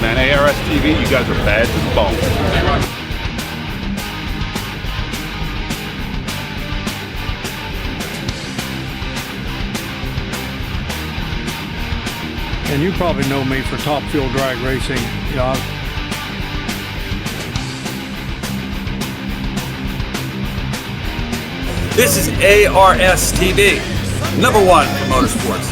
man. ARS-TV, you guys are bad to the bone. And you probably know me for Top Fuel Drag Racing. You know, this is ARS-TV, #1 for motorsports.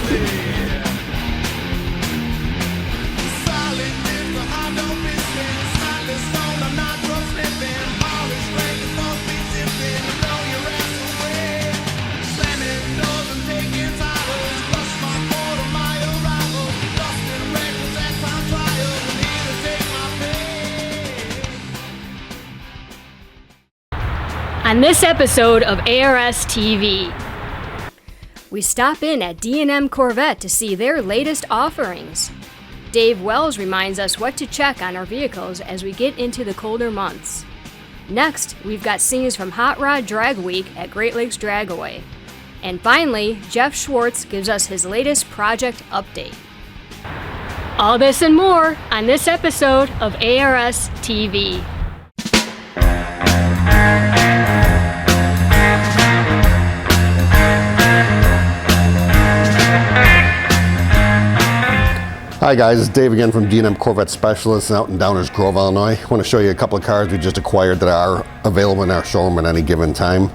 On this episode of ARS-TV, we stop in at D&M Corvette to see their latest offerings. Dave Wells reminds us what to check on our vehicles as we get into the colder months. Next, we've got scenes from Hot Rod Drag Week at Greatlakes Dragaway. And finally, Jeff Schwartz gives us his latest project update. All this and more on this episode of ARS-TV. Hi guys, it's Dave again from D&M Corvette Specialists out in Downers Grove, Illinois. I want to show you a couple of cars we just acquired that are available in our showroom at any given time.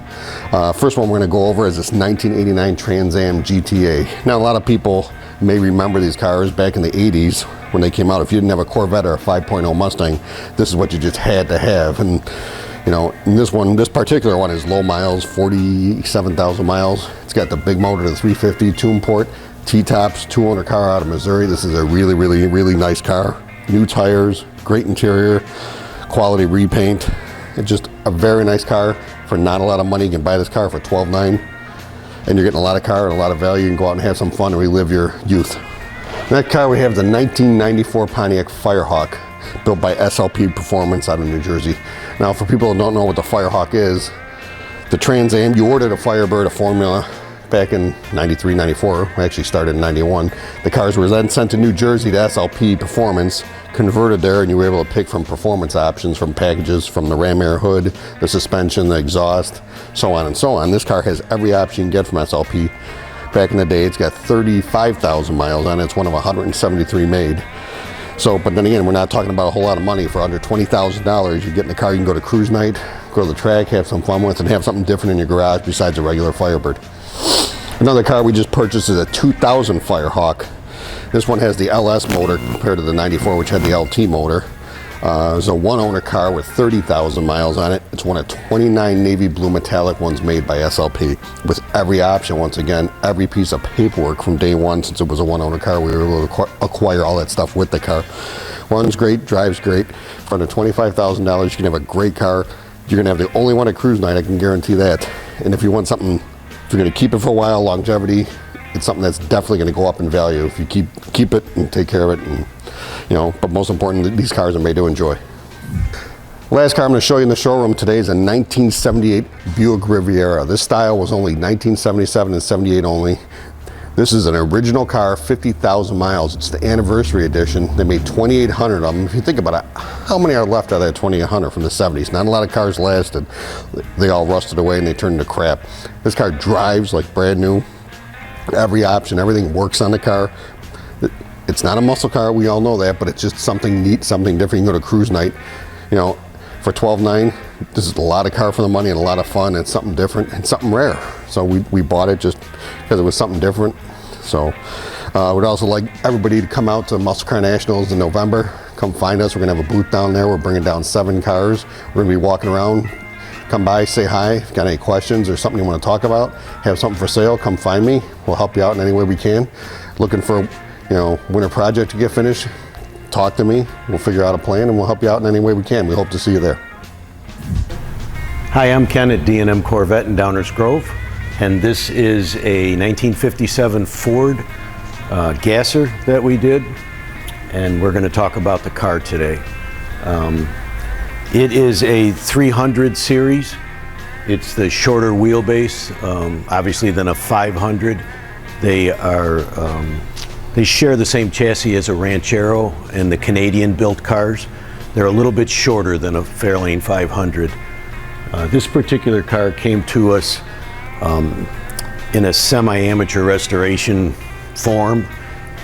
First one we're going to go over is this 1989 Trans Am GTA. Now a lot of people may remember these cars back in the 80s when they came out. If you didn't have a Corvette or a 5.0 Mustang, this is what you just had to have. And you know, this particular one is low miles, 47,000 miles. It's got the big motor, the 350 tune port. T-tops, 2-owner car out of Missouri. This is a really nice car. New tires, great interior, quality repaint. It's just a very nice car for not a lot of money. You can buy this car for $12,900 and you're getting a lot of car and a lot of value. You can go out and have some fun and relive your youth. Next car we have the 1994 Pontiac Firehawk, built by SLP Performance out of New Jersey. Now for people that don't know what the Firehawk is, the Trans Am, you ordered a Firebird, a Formula, back in 93, 94, actually started in 91. The cars were then sent to New Jersey to SLP Performance, converted there, and you were able to pick from performance options, from packages, from the ram air hood, the suspension, the exhaust, so on and so on. This car has every option you can get from SLP. Back in the day, it's got 35,000 miles on it. It's one of 173 made. So, but then again, we're not talking about a whole lot of money. For under $20,000, you get in the car, you can go to cruise night, go to the track, have some fun with, and have something different in your garage besides a regular Firebird. Another car we just purchased is a 2000 Firehawk. This one has the LS motor compared to the 94, which had the LT motor. It's a one-owner car with 30,000 miles on it. It's one of 29 navy blue metallic ones made by SLP with every option. Once again, every piece of paperwork from day one. Since it was a one-owner car, we were able to acquire all that stuff with the car. Runs great, drives great. For under $25,000, you can have a great car. You're gonna have the only one at cruise night, I can guarantee that. And if you want something, if you're going to keep it for a while, longevity, it's something that's definitely going to go up in value if you keep it and take care of it. And you know, but most importantly, these cars are made to enjoy. Last car I'm going to show you in the showroom today is a 1978 Buick Riviera. This style was only 1977 and 78 only. This is an original car, 50,000 miles. It's the anniversary edition. They made 2,800 of them. If you think about it, how many are left out of that 2,800 from the 70s? Not a lot of cars lasted. They all rusted away and they turned into crap. This car drives like brand new. Every option, everything works on the car. It's not a muscle car, we all know that, but it's just something neat, something different. You can go to cruise night, you know, for $12,900. This is a lot of car for the money and a lot of fun and something different and something rare. So we bought it just because it was something different. So we'd also like everybody to come out to Muscle Car Nationals in November. Come find us. We're going to have a booth down there. We're bringing down 7 cars. We're going to be walking around. Come by, say hi. If you've got any questions or something you want to talk about, have something for sale, come find me. We'll help you out in any way we can. Looking for, you know, winter project to get finished, talk to me. We'll figure out a plan and we'll help you out in any way we can. We hope to see you there. Hi, I'm Ken at D&M Corvette in Downers Grove, and this is a 1957 Ford Gasser that we did, and we're going to talk about the car today. It is a 300 series. It's the shorter wheelbase, obviously, than a 500. They They share the same chassis as a Ranchero and the Canadian-built cars. They're a little bit shorter than a Fairlane 500. This particular car came to us in a semi-amateur restoration form,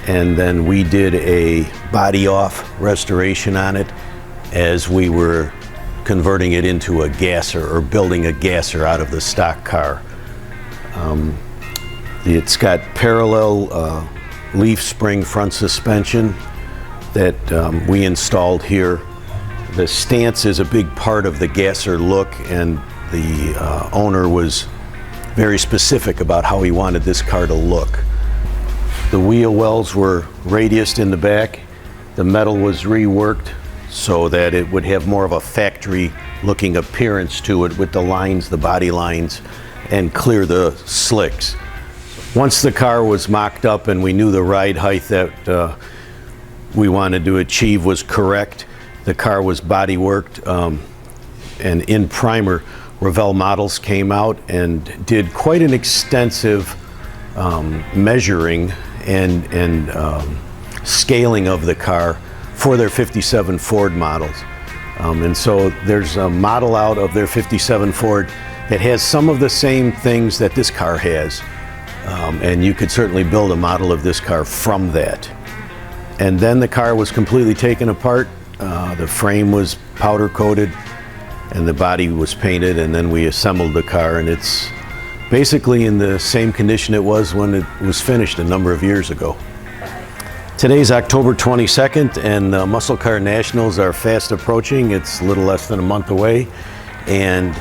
and then we did a body-off restoration on it as we were converting it into a gasser, or building a gasser out of the stock car. It's got parallel leaf spring front suspension that we installed here. The stance is a big part of the gasser look, and the owner was very specific about how he wanted this car to look. The wheel wells were radiused in the back. The metal was reworked so that it would have more of a factory looking appearance to it with the lines, the body lines, and clear the slicks. Once the car was mocked up and we knew the ride height that we wanted to achieve was correct, the car was body worked, and in primer, Revell Models came out and did quite an extensive measuring and scaling of the car for their 57 Ford models. And so there's a model out of their 57 Ford that has some of the same things that this car has. And you could certainly build a model of this car from that. And then the car was completely taken apart. The frame was powder coated and the body was painted, and then we assembled the car, and it's basically in the same condition it was when it was finished a number of years ago. Today's October 22nd, and the Muscle Car Nationals are fast approaching. It's a little less than a month away, and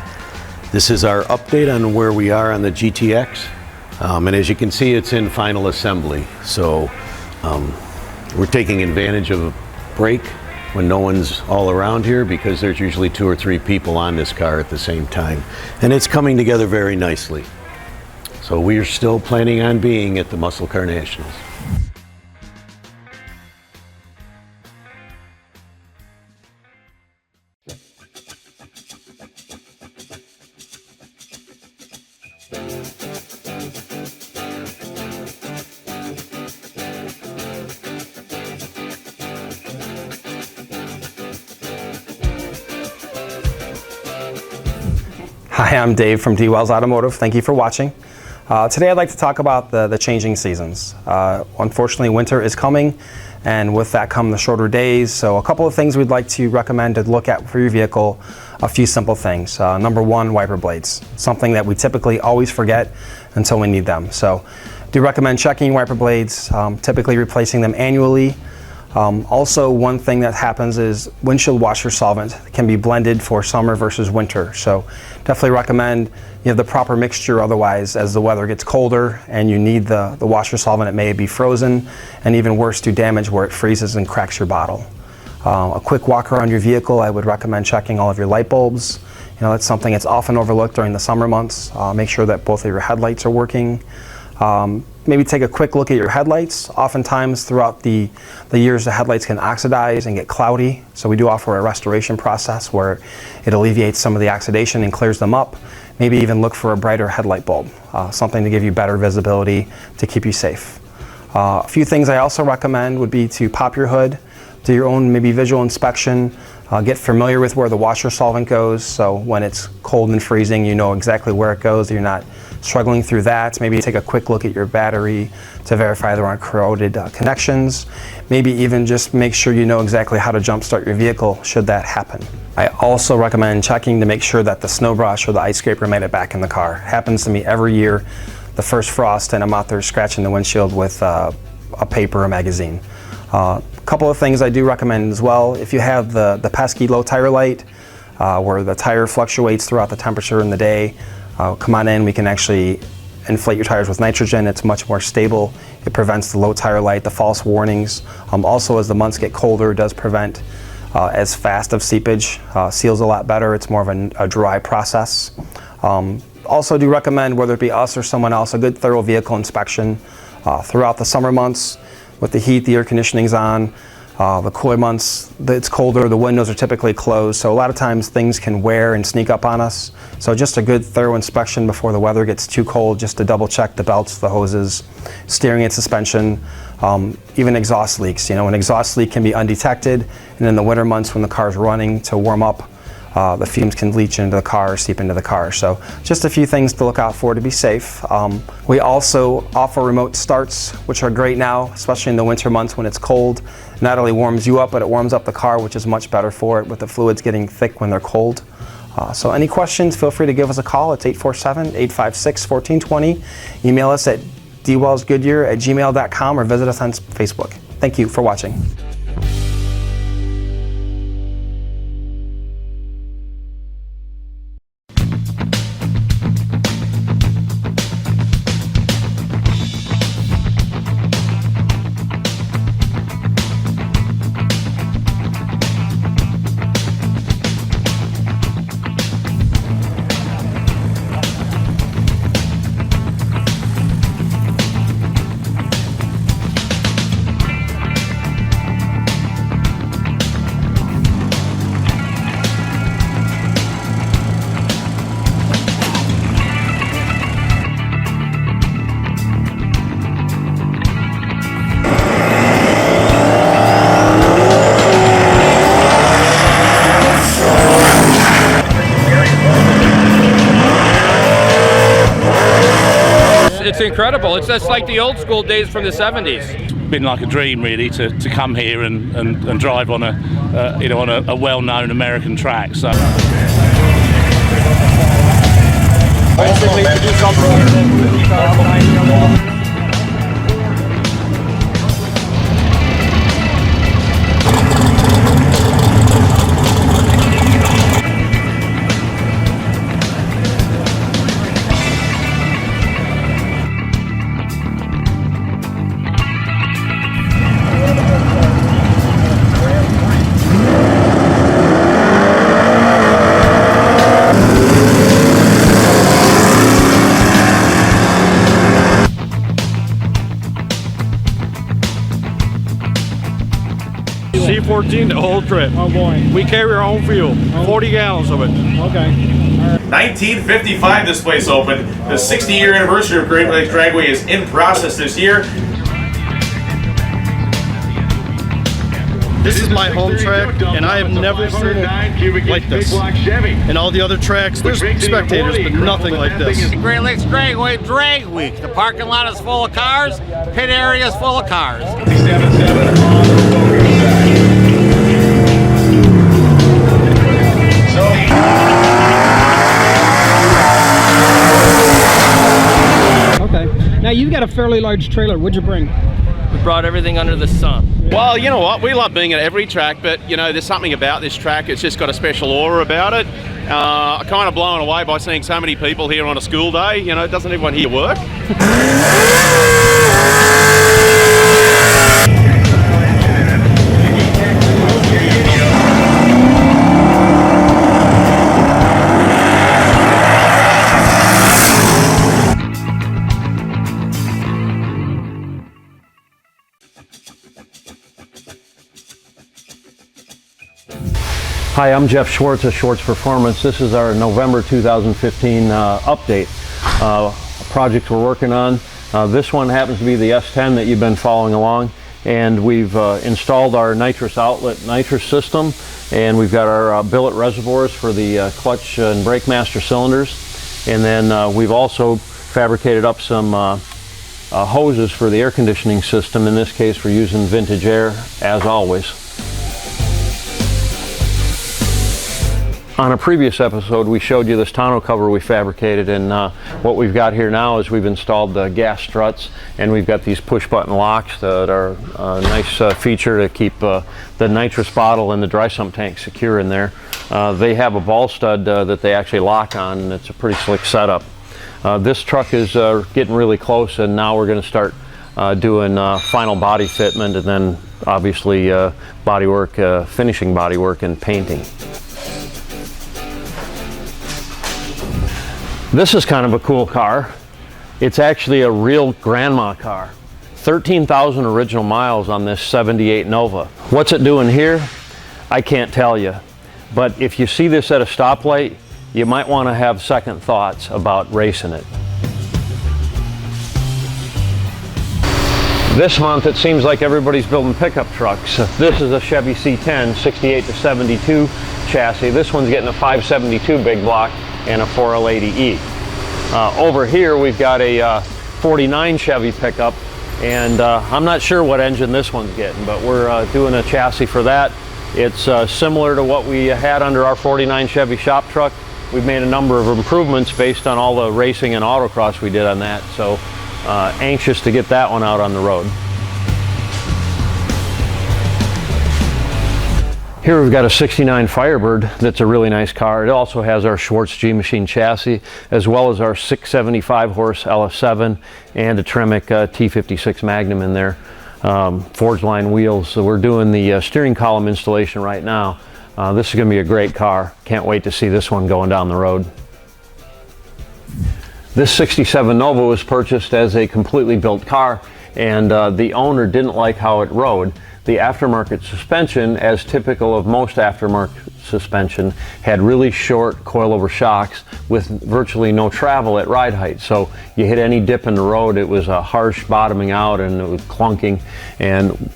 this is our update on where we are on the GTX. And as you can see, it's in final assembly. So we're taking advantage of a break when no one's all around here, because there's usually 2 or 3 people on this car at the same time. And it's coming together very nicely. So we are still planning on being at the Muscle Car Nationals. Hi, I'm Dave from D. Wells Automotive. Thank you for watching. Today I'd like to talk about the changing seasons. Unfortunately, winter is coming, and with that come the shorter days. So a couple of things we'd like to recommend to look at for your vehicle. A few simple things. Number one, wiper blades. Something that we typically always forget until we need them. So do recommend checking wiper blades, typically replacing them annually. Also, one thing that happens is windshield washer solvent can be blended for summer versus winter. So definitely recommend you have the proper mixture, otherwise as the weather gets colder and you need the washer solvent, it may be frozen, and even worse, do damage where it freezes and cracks your bottle. A quick walk around your vehicle, I would recommend checking all of your light bulbs. You know, that's something that's often overlooked during the summer months. Make sure that both of your headlights are working. Maybe take a quick look at your headlights. Oftentimes throughout the years, the headlights can oxidize and get cloudy. So we do offer a restoration process where it alleviates some of the oxidation and clears them up. Maybe even look for a brighter headlight bulb, something to give you better visibility to keep you safe. A few things I also recommend would be to pop your hood, do your own maybe visual inspection, get familiar with where the washer solvent goes. So when it's cold and freezing, you know exactly where it goes. You're not struggling through that. Maybe take a quick look at your battery to verify there aren't corroded connections. Maybe even just make sure you know exactly how to jump start your vehicle should that happen. I also recommend checking to make sure that the snow brush or the ice scraper made it back in the car. It happens to me every year, the first frost, and I'm out there scratching the windshield with a paper or magazine. A couple of things I do recommend as well. If you have the pesky low tire light, where the tire fluctuates throughout the temperature in the day, come on in, we can actually inflate your tires with nitrogen. It's much more stable. It prevents the low tire light, the false warnings. Also, as the months get colder, it does prevent as fast of seepage. Seals a lot better. It's more of a dry process. Also do recommend, whether it be us or someone else, a good thorough vehicle inspection throughout the summer months. With the heat, the air conditioning's on. The cooler months, it's colder, the windows are typically closed, so a lot of times things can wear and sneak up on us. So just a good thorough inspection before the weather gets too cold, just to double check the belts, the hoses, steering and suspension. even exhaust leaks. You know, an exhaust leak can be undetected, and in the winter months when the car's running to warm up, the fumes can leach into the car, seep into the car. So just a few things to look out for to be safe. We also offer remote starts, which are great now, especially in the winter months when it's cold. It not only warms you up, but it warms up the car, which is much better for it with the fluids getting thick when they're cold. So any questions, feel free to give us a call. It's 847-856-1420. Email us at dwellsgoodyear@gmail.com or visit us on Facebook. Thank you for watching. It's incredible. It's just like the old school days from the 70s. It's been like a dream, really, to come here and drive on a well-known American track. So. Basically, to do something. C14 the whole trip. Oh boy. We carry our own fuel, 40 gallons of it. Okay. 1955 this place opened. The 60-year anniversary of Greatlakes Dragaway is in process this year. This is my home track, and I have never seen it like this. And all the other tracks, there's spectators, but nothing like this. Greatlakes Dragaway Drag Week. The parking lot is full of cars, pit area is full of cars. Okay. Now you've got a fairly large trailer. What'd you bring? We brought everything under the sun. Well, you know what? We love being at every track, but you know, there's something about this track. It's just got a special aura about it. I'm kind of blown away by seeing so many people here on a school day. You know, doesn't everyone here work? Hi, I'm Jeff Schwartz of Schwartz Performance. This is our November 2015 update. Project we're working on. This one happens to be the S10 that you've been following along, and we've installed our nitrous outlet nitrous system, and we've got our billet reservoirs for the clutch and brake master cylinders, and then we've also fabricated up some hoses for the air conditioning system. In this case, we're using Vintage Air as always. On a previous episode, we showed you this tonneau cover we fabricated, and what we've got here now is we've installed the gas struts, and we've got these push-button locks that are a nice feature to keep the nitrous bottle and the dry sump tank secure in there. They have a ball stud that they actually lock on, and it's a pretty slick setup. This truck is getting really close, and now we're going to start doing final body fitment, and then obviously body work, finishing body work and painting. This is kind of a cool car. It's actually a real grandma car. 13,000 original miles on this 78 Nova. What's it doing here? I can't tell you. But if you see this at a stoplight, you might want to have second thoughts about racing it. This month it seems like everybody's building pickup trucks. This is a Chevy C10 68 to 72 chassis. This one's getting a 572 big block and a 4L80E. Over here we've got a 49 Chevy pickup, and I'm not sure what engine this one's getting, but we're doing a chassis for that. It's similar to what we had under our 49 Chevy shop truck. We've made a number of improvements based on all the racing and autocross we did on that, so anxious to get that one out on the road. Here we've got a 69 Firebird that's a really nice car. It also has our Schwartz G-Machine chassis, as well as our 675 horse LS7 and a Tremec T56 Magnum in there. Forged line wheels. So we're doing the steering column installation right now. This is going to be a great car. Can't wait to see this one going down the road. This 67 Nova was purchased as a completely built car, and the owner didn't like how it rode. The aftermarket suspension, as typical of most aftermarket suspension, had really short coilover shocks with virtually no travel at ride height. So you hit any dip in the road, it was a harsh bottoming out and it was clunking, and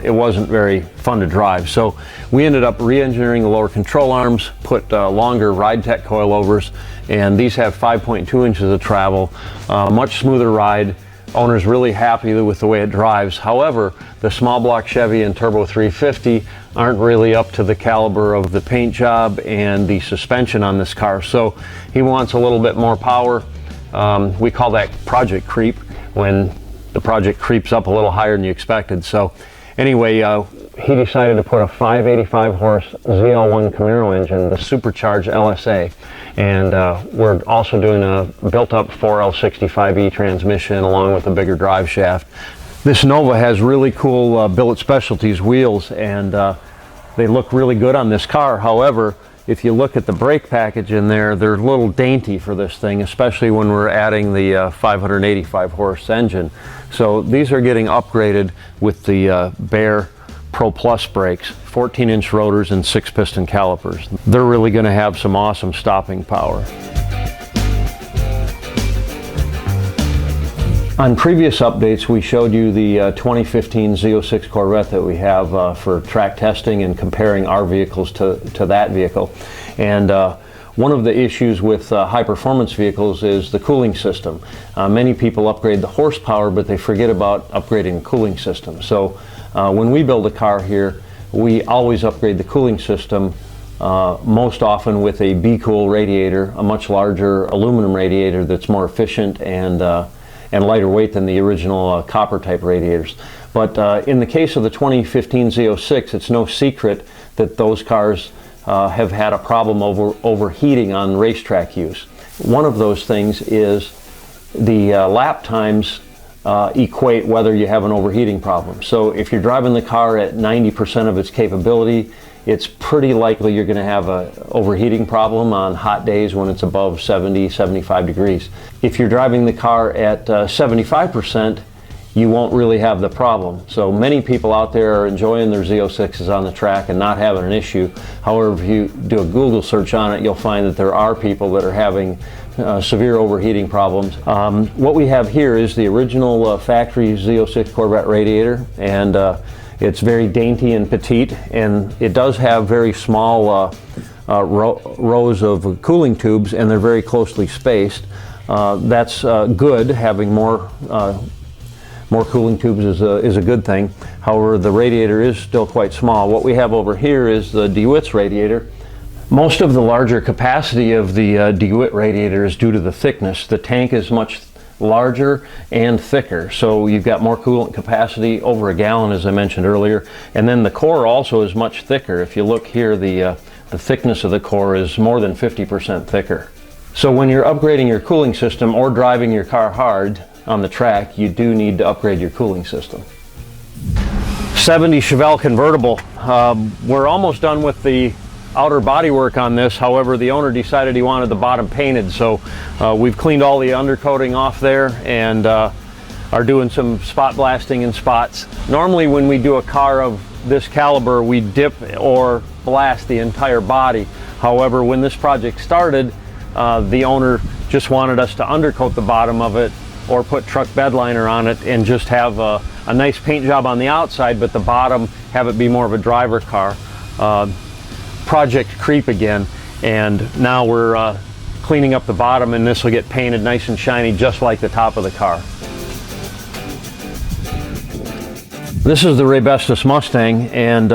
it wasn't very fun to drive. So we ended up re-engineering the lower control arms, put longer Ride Tech coilovers, and these have 5.2 inches of travel, much smoother ride. Owner's really happy with the way it drives. However, the small block Chevy and Turbo 350 aren't really up to the caliber of the paint job and the suspension on this car. So he wants a little bit more power. We call that project creep, when the project creeps up a little higher than you expected. So anyway, he decided to put a 585 horse ZL1 Camaro engine, the supercharged LSA. And we're also doing a built-up 4L65E transmission along with a bigger drive shaft. This Nova has really cool billet specialties wheels, and they look really good on this car. However, if you look at the brake package in there, they're a little dainty for this thing, especially when we're adding the 585 horse engine. So these are getting upgraded with the Bear Pro Plus brakes, 14-inch rotors and 6-piston calipers. They're really going to have some awesome stopping power. On previous updates, we showed you the 2015 Z06 Corvette that we have for track testing and comparing our vehicles to that vehicle. And one of the issues with high-performance vehicles is the cooling system. Many people upgrade the horsepower, but they forget about upgrading the cooling system. So when we build a car here, we always upgrade the cooling system, most often with a B-Cool radiator, a much larger aluminum radiator that's more efficient and lighter weight than the original copper type radiators. But in the case of the 2015 Z06, it's no secret that those cars have had a problem overheating on racetrack use. One of those things is the lap times equate whether you have an overheating problem. So if you're driving the car at 90% of its capability, it's pretty likely you're going to have an overheating problem on hot days when it's above 70, 75 degrees. If you're driving the car at 75%, you won't really have the problem. So many people out there are enjoying their Z06s on the track and not having an issue. However, if you do a Google search on it, you'll find that there are people that are having severe overheating problems. What we have here is the original factory Z06 Corvette radiator, and it's very dainty and petite, and it does have very small rows of cooling tubes, and they're very closely spaced. That's good. Having more cooling tubes is a good thing. However, the radiator is still quite small. What we have over here is the DeWitt's radiator. Most of the larger capacity of the DeWitt radiator is due to the thickness. The tank is much larger and thicker, so you've got more coolant capacity, over a gallon as I mentioned earlier, and then the core also is much thicker. If you look here, the thickness of the core is more than 50% thicker. So when you're upgrading your cooling system or driving your car hard on the track, you do need to upgrade your cooling system. 70 Chevelle convertible. We're almost done with the outer body work on this. However, the owner decided he wanted the bottom painted, so we've cleaned all the undercoating off there and are doing some spot blasting in spots. Normally when we do a car of this caliber, we dip or blast the entire body. However, when this project started, the owner just wanted us to undercoat the bottom of it or put truck bed liner on it and just have a nice paint job on the outside, but the bottom have it be more of a driver car. Project creep again, and now we're cleaning up the bottom, and this will get painted nice and shiny just like the top of the car. This is the Raybestos Mustang, and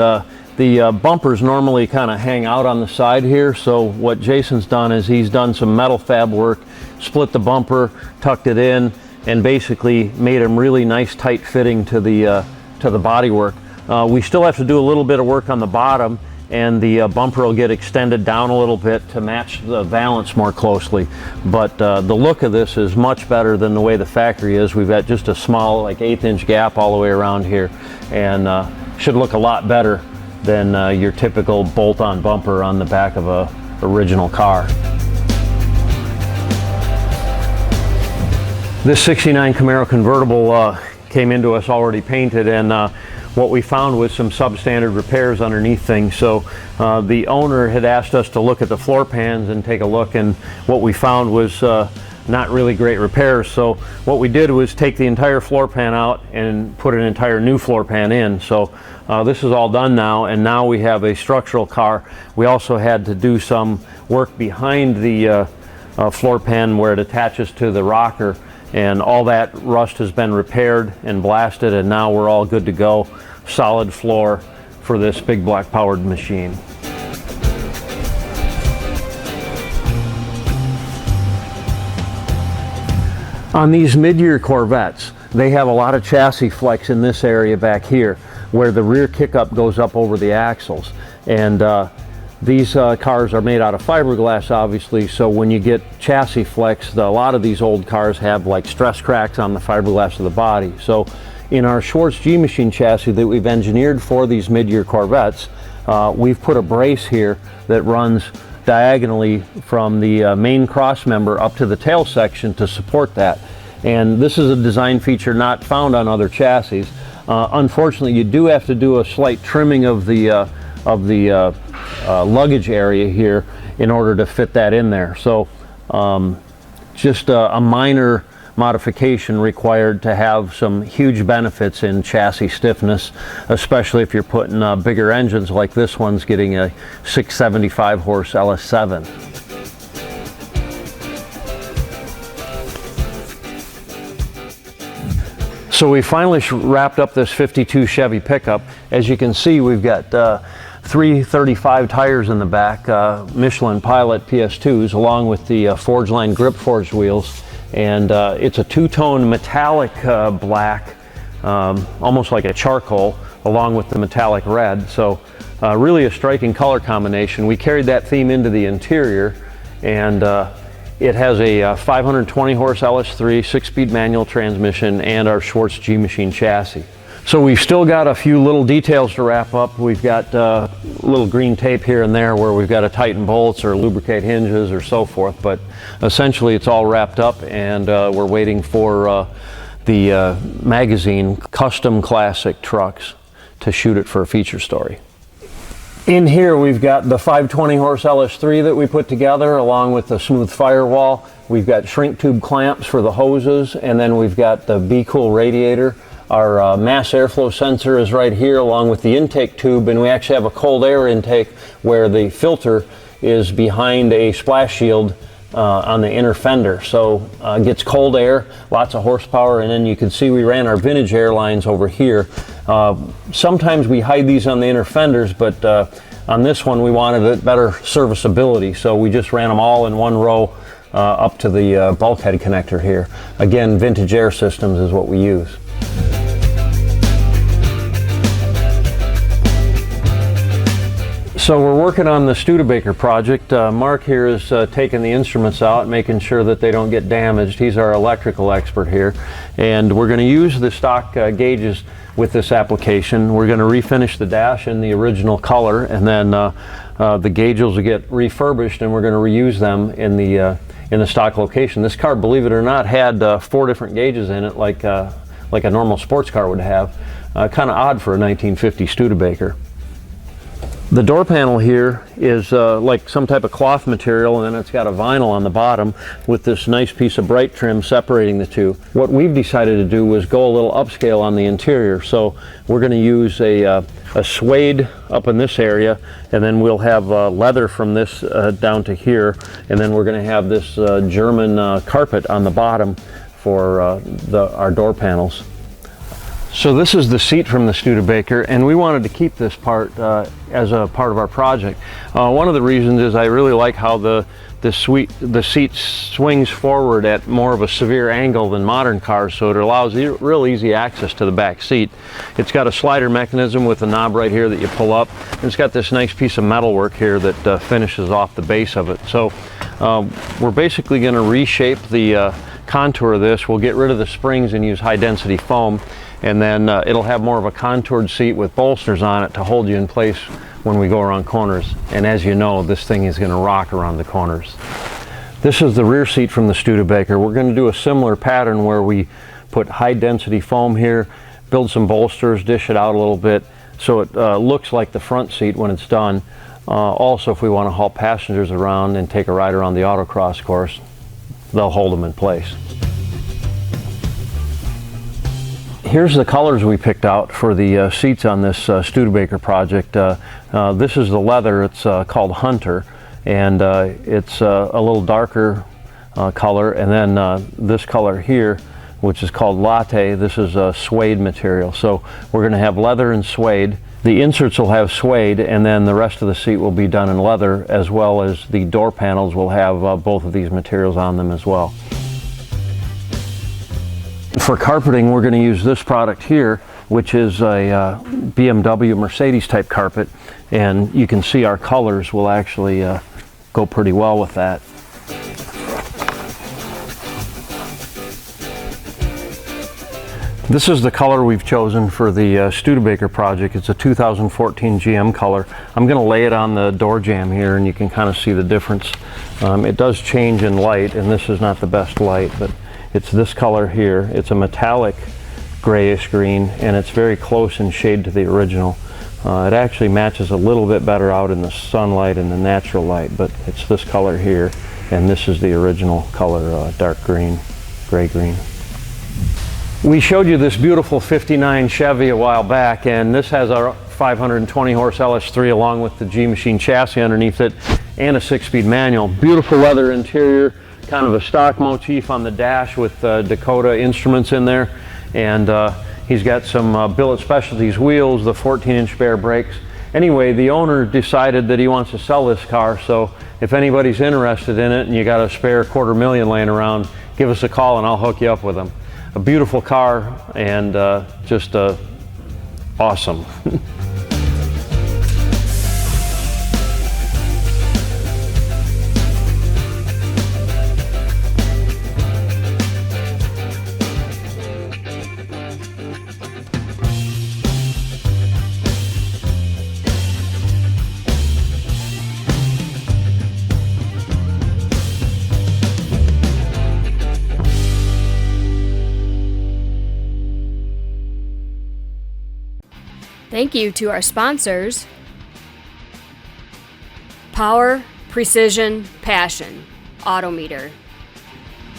the bumpers normally kind of hang out on the side here, so what Jason's done is he's done some metal fab work, split the bumper, tucked it in, and basically made them really nice tight fitting to the bodywork. We still have to do a little bit of work on the bottom, and the bumper will get extended down a little bit to match the valance more closely. But the look of this is much better than the way the factory is. We've got just a small, like 1/8" gap all the way around here, and should look a lot better than your typical bolt-on bumper on the back of a original car. This '69 Camaro convertible came into us already painted, and what we found was some substandard repairs underneath things. So the owner had asked us to look at the floor pans and take a look, and what we found was not really great repairs. So what we did was take the entire floor pan out and put an entire new floor pan in. So this is all done now, and now we have a structural car. We also had to do some work behind the floor pan where it attaches to the rocker, and all that rust has been repaired and blasted, and now we're all good to go. Solid floor for this big black powered machine. On these mid-year Corvettes, they have a lot of chassis flex in this area back here where the rear kick-up goes up over the axles, and these cars are made out of fiberglass, obviously, so when you get chassis flex, a lot of these old cars have like stress cracks on the fiberglass of the body. So in our Schwartz G-Machine chassis that we've engineered for these mid-year Corvettes, we've put a brace here that runs diagonally from the main cross member up to the tail section to support that. And this is a design feature not found on other chassis. Unfortunately, you do have to do a slight trimming of the luggage area here in order to fit that in there. So just a minor modification required to have some huge benefits in chassis stiffness, especially if you're putting bigger engines like this one's getting a 675 horse LS7. So we finally wrapped up this 52 Chevy pickup. As you can see, we've got 335 tires in the back, Michelin Pilot PS2s, along with the Forge Line grip forged wheels. And it's a two-tone metallic black, almost like a charcoal, along with the metallic red. So really a striking color combination. We carried that theme into the interior, and it has a 520 horse LS3 6-speed manual transmission and our Schwartz G-Machine chassis. So we've still got a few little details to wrap up. We've got little green tape here and there where we've got to tighten bolts or lubricate hinges or so forth, but essentially it's all wrapped up, and we're waiting for the magazine Custom Classic Trucks to shoot it for a feature story. In here we've got the 520 horse LS3 that we put together along with the smooth firewall. We've got shrink tube clamps for the hoses, and then we've got the Be Cool radiator. Our mass airflow sensor is right here along with the intake tube, and we actually have a cold air intake where the filter is behind a splash shield on the inner fender. So it gets cold air, lots of horsepower, and then you can see we ran our vintage air lines over here. Sometimes we hide these on the inner fenders, but on this one we wanted better serviceability, so we just ran them all in one row up to the bulkhead connector here. Again, vintage air systems is what we use. So we're working on the Studebaker project. Mark here is taking the instruments out, making sure that they don't get damaged. He's our electrical expert here. And we're going to use the stock gauges with this application. We're going to refinish the dash in the original color, and then the gauges will get refurbished, and we're going to reuse them in the stock location. This car, believe it or not, had 4 different gauges in it, like a normal sports car would have. Kind of odd for a 1950 Studebaker. The door panel here is like some type of cloth material, and then it's got a vinyl on the bottom with this nice piece of bright trim separating the two. What we've decided to do was go a little upscale on the interior, so we're going to use a suede up in this area, and then we'll have leather from this down to here, and then we're going to have this German carpet on the bottom for our door panels. So this is the seat from the Studebaker, and we wanted to keep this part as a part of our project. One of the reasons is I really like how the seat swings forward at more of a severe angle than modern cars, so it allows real easy access to the back seat. It's got a slider mechanism with a knob right here that you pull up, and it's got this nice piece of metal work here that finishes off the base of it. So we're basically going to reshape the contour of this. We'll get rid of the springs and use high density foam, and then it'll have more of a contoured seat with bolsters on it to hold you in place when we go around corners. And as you know, this thing is going to rock around the corners. This is the rear seat from the Studebaker. We're going to do a similar pattern where we put high density foam here, build some bolsters, dish it out a little bit so it looks like the front seat when it's done. Also, if we want to haul passengers around and take a ride around the autocross course, they'll hold them in place. Here's the colors we picked out for the seats on this Studebaker project. This is the leather. It's called Hunter, and it's a little darker color. And then this color here, which is called Latte, this is a suede material. So we're going to have leather and suede. The inserts will have suede, and then the rest of the seat will be done in leather, as well as the door panels will have both of these materials on them as well. For carpeting, we're going to use this product here, which is a BMW Mercedes type carpet, and you can see our colors will actually go pretty well with that. This is the color we've chosen for the Studebaker project. It's a 2014 GM color. I'm going to lay it on the door jamb here, and you can kind of see the difference. It does change in light, and this is not the best light, but it's this color here. It's a metallic grayish green, and it's very close in shade to the original. It actually matches a little bit better out in the sunlight and the natural light, but it's this color here, and this is the original color, dark green, gray green. We showed you this beautiful 59 Chevy a while back, and this has our 520 horse LS3 along with the G-Machine chassis underneath it and a 6-speed manual. Beautiful leather interior, kind of a stock motif on the dash with Dakota instruments in there, and he's got some Billet Specialties wheels, the 14-inch bare brakes. Anyway, the owner decided that he wants to sell this car, so if anybody's interested in it and you got a spare $250,000 laying around, give us a call and I'll hook you up with them. A beautiful car, and just awesome. Thank you to our sponsors: Power, Precision, Passion, Autometer.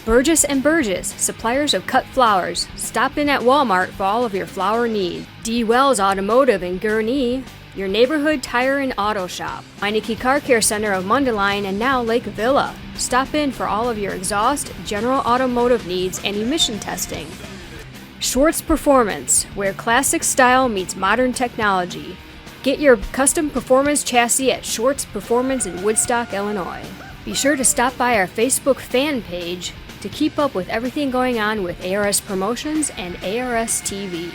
Burgess & Burgess, suppliers of cut flowers. Stop in at Walmart for all of your flower needs. D. Wells Automotive in Gurnee, your neighborhood tire and auto shop. Meineke Car Care Center of Mundelein and now Lake Villa. Stop in for all of your exhaust, general automotive needs, and emission testing. Schwartz Performance, where classic style meets modern technology. Get your custom performance chassis at Schwartz Performance in Woodstock, Illinois. Be sure to stop by our Facebook fan page to keep up with everything going on with ARS Promotions and ARS-TV.